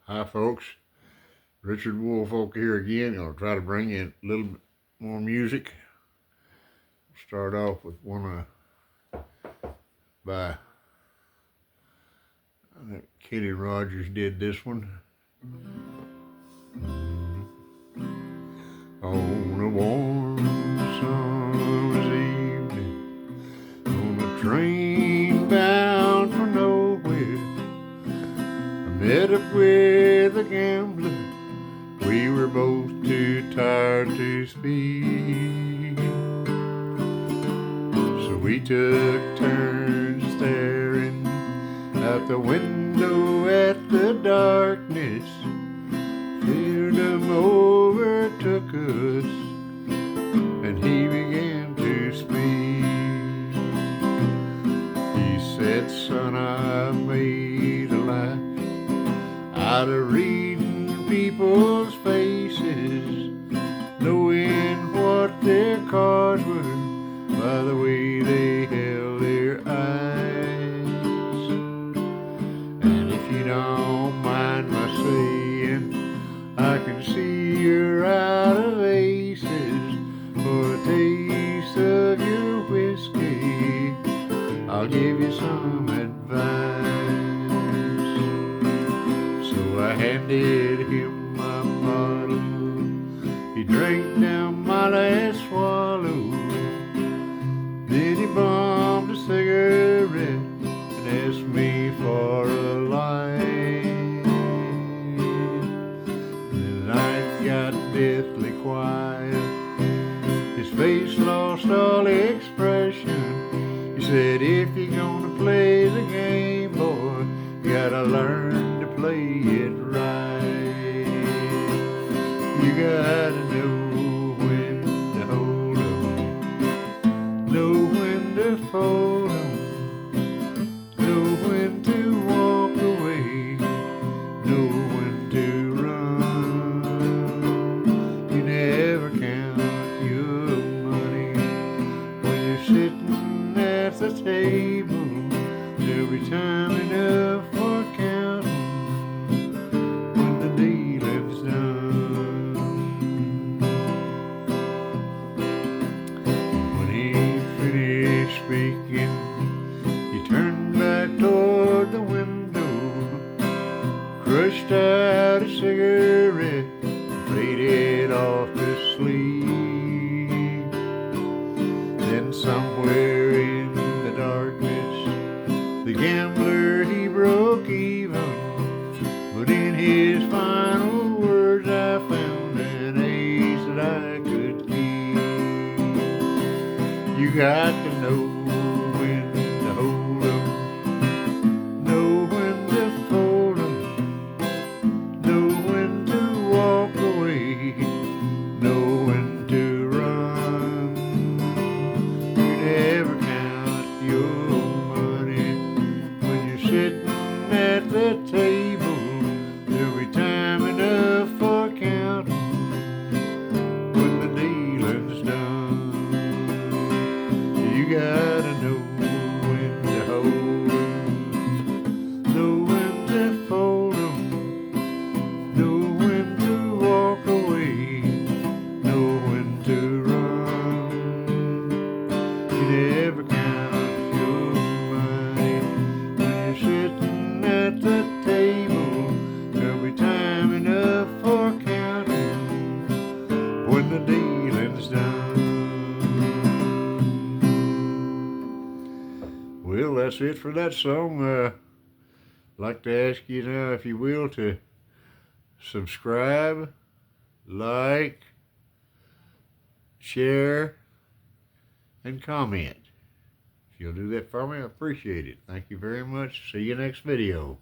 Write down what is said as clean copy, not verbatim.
Hi folks, RichardWoolfolk here again. I'll try to bring you a little bit more music. Start off with one by, I think Kenny Rogers did this one. On a warm summer's evening, on a train bound for nowhere, I met up with a gambler. We were both too tired to speak, so we took turns staring out the window at the darkness. Freedom overtook us, and he began to speak. He said, "Son, I made a life out of reading people's faces, knowing what their cards were by the way they held their eyes. And if you don't mind my saying, I can see you're out of aces. For a taste of your whiskey, I'll give you some advice." So I handed him my bottle. He drank down my last swallow. Then he bummed a cigarette and asked me for a light. The night got deathly quiet. His face lost all expression. He said, "If you're gonna play the game, boy, you gotta learn to play it right. You gotta know when to hold 'em, know when to fold 'em, know when to walk away, know when to run. You never count your money when you're sitting at the table. There'll be time enough for counting when the dealing's done." When he finished speaking, he turned back toward the window, crushed out a cigarette, and faded off to sleep. Then somewhere in the darkness, the gambler, he broke even. But in his final words, I found an ace that I could keep. You got to know when to hold 'em, know when to fold 'em, know when to walk away, know when to run. You never count your money when you're sitting at the table. There'll be time enough for counting when the dealing's done. You gotta know when to hold 'em, know when to fold 'em, know when to walk away, know when to run. You never count your money when you're sitting at the table. There'll be time enough for counting when the dealing's done. Well, that's it for that song. I'd like to ask you now, if you will, to subscribe, like, share, and comment. If you'll do that for me, I appreciate it. Thank you very much. See you next video.